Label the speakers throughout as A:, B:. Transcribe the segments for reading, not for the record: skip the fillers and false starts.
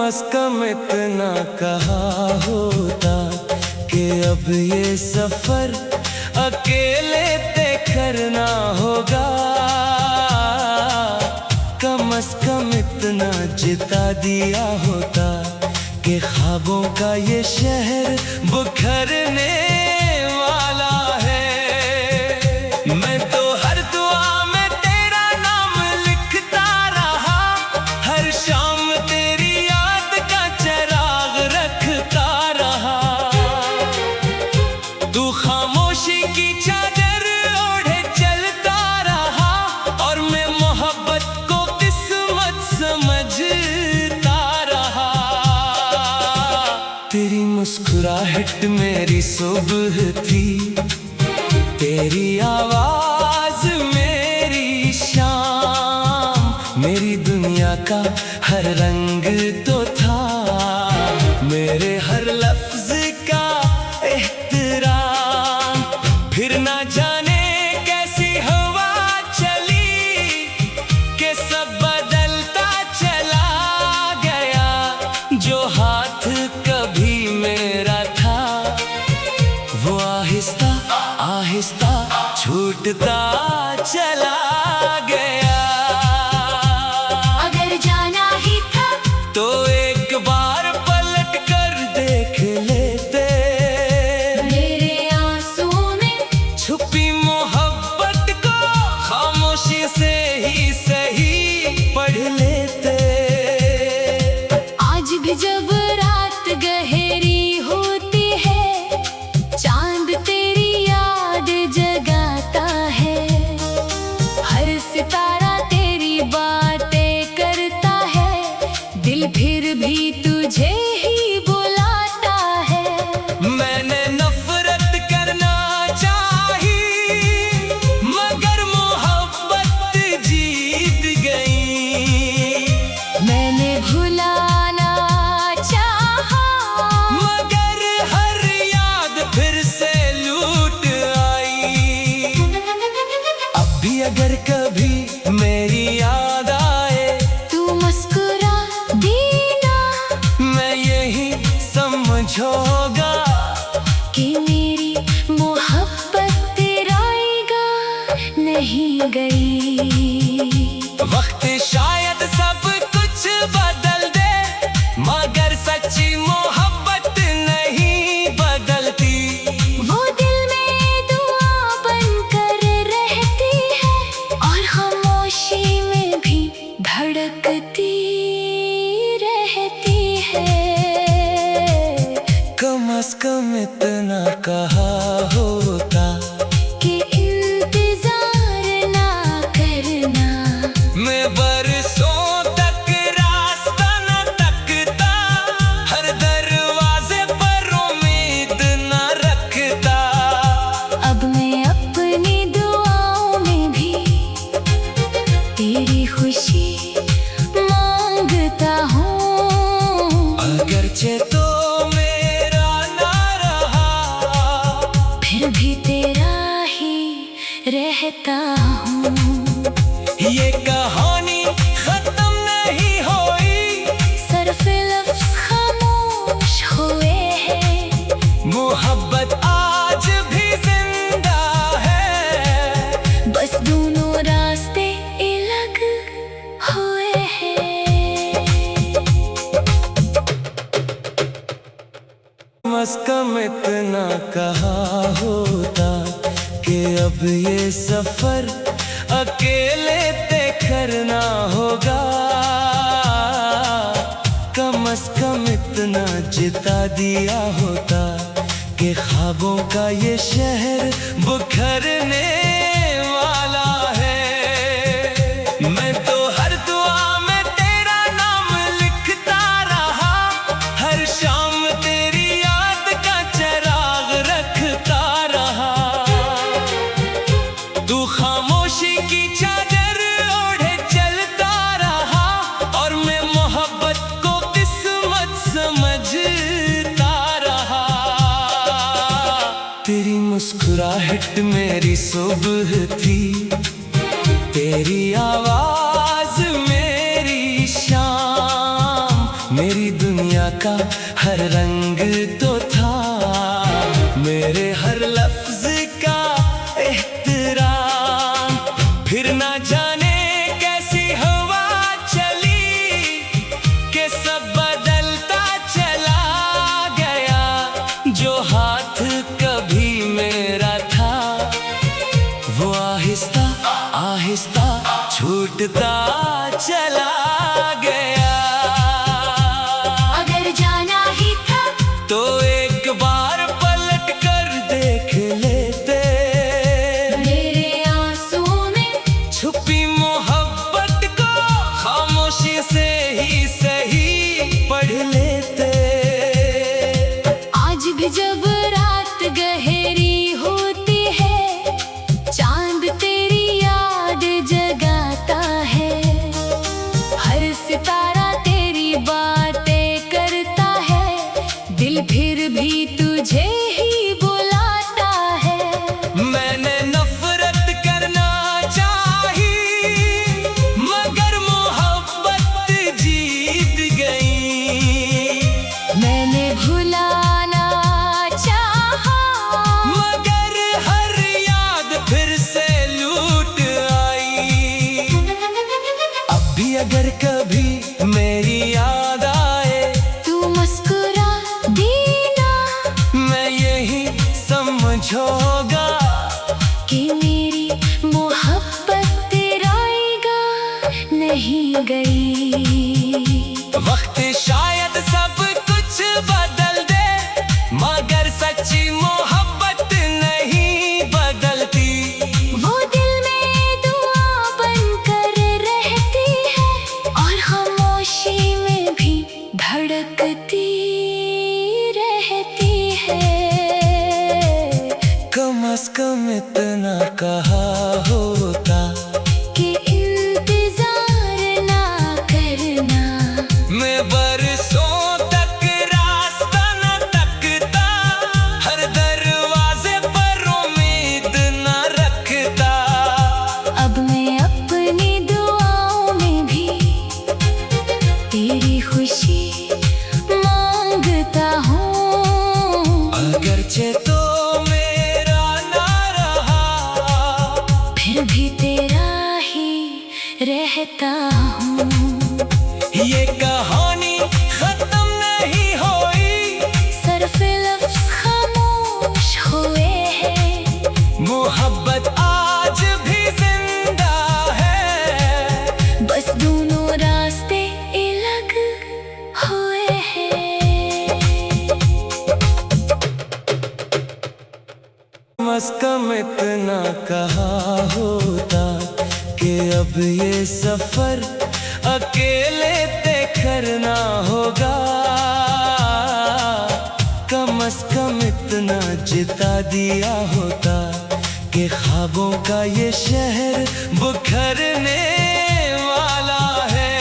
A: से कम इतना कहा होता कि अब ये सफर अकेले तय करना होगा। कम से कम इतना जिता दिया होता कि ख्वाबों का ये शहर बिखरने वाला है। मैं तो हर दुआ में तेरा नाम लिखता रहा, हर शाम तेरी याद का चिराग रखता रहा। तू खामोशी की चादर ओढ़े चलता रहा और मैं मोहब्बत को किस्मत समझता रहा। तेरी मुस्कुराहट मेरी सुबह थी, तेरी आवाज मेरी शाम, मेरी दुनिया का हर रंग तो था, मेरे हर लफ्ज का एहतराम। फिर ना जाने कैसी हवा चली कि सब बदलता चला गया। जो हाथ कभी मेरा था वो आहिस्ता आहिस्ता छूटता चला गया।
B: अगर जाना ही था
A: तो एक बार पलट कर देख लेते,
B: मेरे आंसुओं में
A: छुपी मोहब्बत को खामोशी से ही सही पढ़ लेते।
B: आज भी जब रात गहरी होती है, चांद तेरी याद जगाता है। हर सितारा तेरी बातें करता है, दिल फिर भी तुझे ही बुलाता है।
A: मैंने नफरत करना चाही मगर मोहब्बत जीत गई।
B: मैंने भुलाना चाहा
A: मगर हर याद फिर से लूट आई। अब भी अगर कभी मेरी याद आए
B: तू मुस्कुरा देना
A: मैं यही समझोगा
B: कि मेरी मोहब्बत तेराएगा नहीं गई।
A: वक्त शायद सब कुछ बदल दे मगर सच्ची मोहब्बत नहीं बदलती।
B: वो दिल में दुआ बनकर रहती है और खामोशी में भी धड़कती रहती है।
A: कम से कम इतना कहा होता
B: कि इंतजार ना करना,
A: मैं बरसों तक रास्ता न तकता, हर दरवाजे पर उम्मीद न रखता।
B: अब मैं अपनी दुआओं में भी तेरी खुशी मांगता हूँ।
A: अगरचे तो मेरा ना रहा
B: फिर भी तेरा ही रहता हूँ।
A: ये कहानी खत्म नहीं हुई,
B: सिर्फ लफ्ज़ खामोश हुए हैं।
A: मोहब्बत आज भी जिंदा है,
B: बस दोनों रास्ते अलग हुए हैं।
A: कम से कम इतना कहा होता कि अब ये सफर अकेले तय करना होगा। कम से कम इतना जिता दिया होता कि ख्वाबों का ये शहर बिखरने वाला है। मैं तो हर दुआ में तेरा नाम लिखता रहा, हर शाम तेरी याद का चिराग रखता रहा। तू खामोशी की चादर ओढ़े चलता रहा और मैं मोहब्बत को किस्मत समझता रहा। तेरी मुस्कुराहट मेरी सुबह थी, तेरी आवाज मेरी शाम, मेरी मेरी दुनिया का हर रंग तो था, मेरे हर लफ्ज का एहतराम। फिर ना जाने कैसी हवा चली कि सब बदलता चला गया। जो हाथ कभी मेरा था वो आहिस्ता आहिस्ता छूटता चला गया।
B: अगर जाना ही था
A: तो एक बार पलट कर देख लेते,
B: मेरे आंसुओं में
A: छुपी मोहब्बत को खामोशी से ही सही पढ़ लेते।
B: आज भी जब रात गहरी होती है, चांद तेरी याद जगाता है। हर सितारा तेरी बातें करता है, दिल फिर भी तुझे ही बुलाता है।
A: मैंने नफरत करना चाही मगर मोहब्बत जीत गई।
B: मैंने भुलाना चाहा
A: मगर हर याद फिर से लूट आई। अब भी अगर कभी मेरी याद आए
B: तू मुस्कुरा देना,
A: मैं यही समझोगा
B: कि मेरी मोहब्बत तेराएगा नहीं गई।
A: वक्त शायद सब कुछ बदल दे मगर सच्ची मोहब्बत नहीं बदलती।
B: वो दिल में दुआ बनकर रहती है और खामोशी में भी धड़कती रहती है।
A: कम से कम इतना कहा होता
B: कि इंतजार ना करना।
A: मैं बरसों तक रास्ता न तकता, हर दरवाजे पर उम्मीद न रखता।
B: अब मैं अपनी दुआओं में भी तेरी खुशी मांगता हूँ।
A: अगरचे तो मेरा ना रहा
B: फिर भी तेरा ही रहता हूँ।
A: ये कहानी खत्म नहीं हुई,
B: सिर्फ लफ्ज़ खामोश हुए हैं।
A: मोहब्बत आज भी जिंदा है,
B: बस दोनों रास्ते अलग हुए हैं।
A: कम से कम इतना कहा होता कि अब ये सफर अकेले तय करना होगा। कम से कम इतना जिता दिया होता कि ख्वाबों का ये शहर बुखरने वाला है।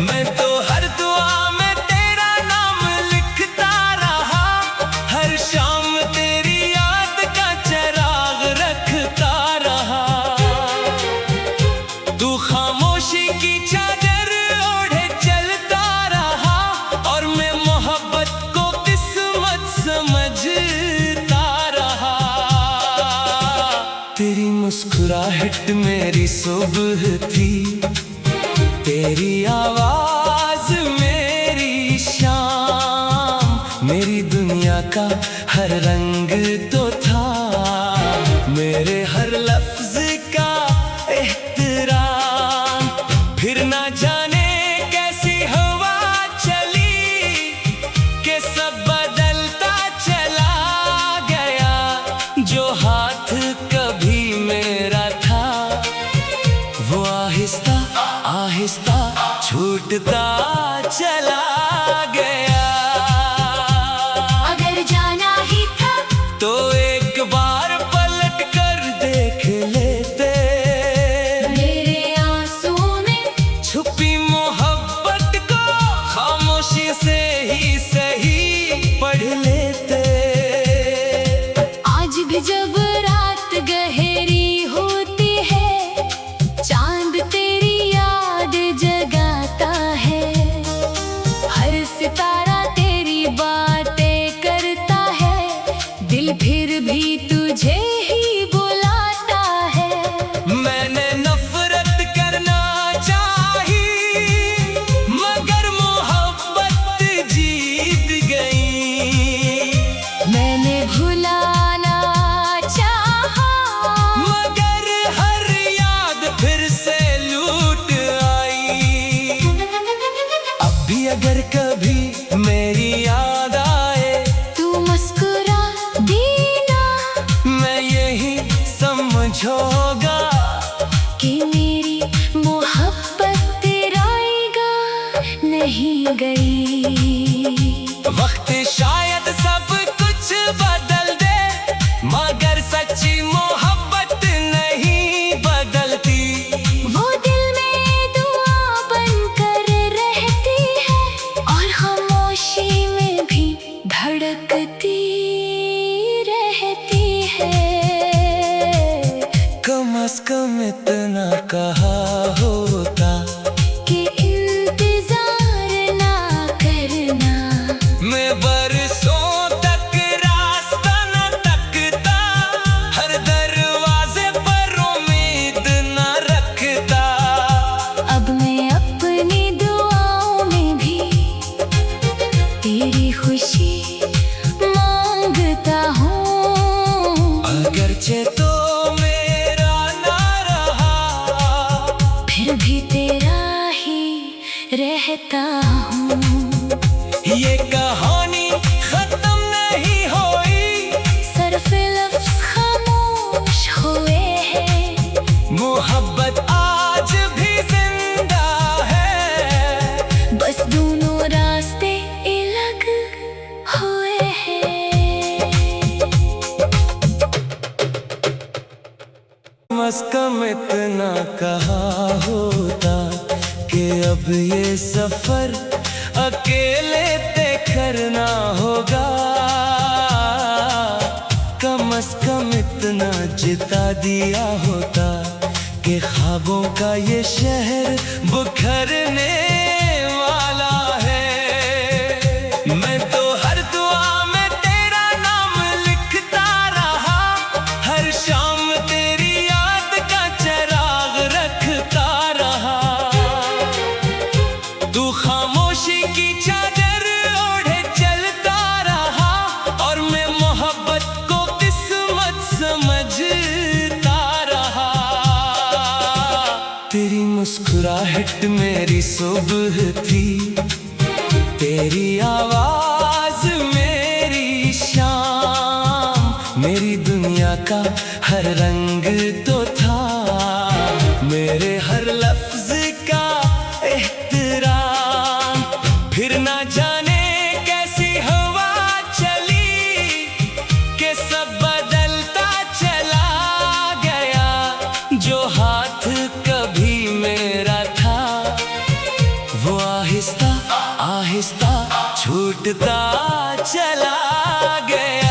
A: मैं तो हर दुआ में तेरा नाम लिखता रहा, हर शाम तेरी याद का चिराग रखता रहा। तू खामोशी की चादर ओढ़े चलता रहा और मैं मोहब्बत को किस्मत समझता रहा। तेरी मुस्कुराहट मेरी सुबह थी, तेरी आवाज मेरी शाम। मेरी दुनिया का हर रंग तो था, मेरे हर लफ्ज का एहतराम। फिर ना जाने कैसी हवा चली कि सब बदलता चला गया। जो हाथ कभी मेरा था वो आहिस्ता आहिस्ता छूटता चला गया।
B: अगर जाना ही था सितारा तेरी बातें करता है, दिल फिर भी तुझे ही बुलाता है।
A: मैंने नफरत करना चाही मगर मोहब्बत जीत गई।
B: मैंने भुलाना चाहा
A: मगर हर याद फिर से लूट आई। अब भी अगर कभी मेरी याद आए
B: तू मुस्कुरा देना,
A: मैं यही समझोगा
B: कि मेरी मोहब्बत तेराएगा नहीं गई।
A: वक्त शायद सब कुछ बदल दे मगर सच्ची मोहब्बत नहीं बदलती।
B: वो दिल में दुआ बनकर रहती है और खामोशी में भी धड़कती रहती है।
A: कम से कम इतना कहा होता
B: कि इंतजार ना करना,
A: मैं बरसों तक रास्ता न तकता, हर दरवाजे पर उम्मीद न रखता।
B: अब मैं अपनी दुआओं में भी तेरी खुशी मांगता हूँ।
A: अगरचे तो मेरा ना रहा
B: फिर भी तेरा ही रहता हूँ।
A: ये कहानी खत्म नहीं हुई,
B: सिर्फ लफ्ज़ खामोश हुए हैं।
A: मोहब्बत आज भी जिंदा है,
B: बस दोनों रास्ते अलग हुए हैं।
A: कम से कम इतना कहा होता कि अब ये सफर अकेले तय करना होगा। कम से कम इतना जिता दिया होता कि ख्वाबों का ये शहर बिखरने वाला है। मैं तो हर दुआ में तेरा नाम लिखता रहा, हर शाम तेरी याद का चिराग रखता रहा। तू खामोशी की चादर ओढ़े चलता रहा और मैं मोहब्बत को किस्मत समझता रहा। तेरी मुस्कुराहट मेरी सुबह थी, तेरी आवाज मेरी शाम, मेरी दुनिया का हर रंग तो था, मेरे हर लफ्ज का एहतराम। फिर ना जाने कैसी हवा चली कि सब बदलता चला गया। जो हाथ कभी मेरा था वो आहिस्ता आहिस्ता छूटता चला गया।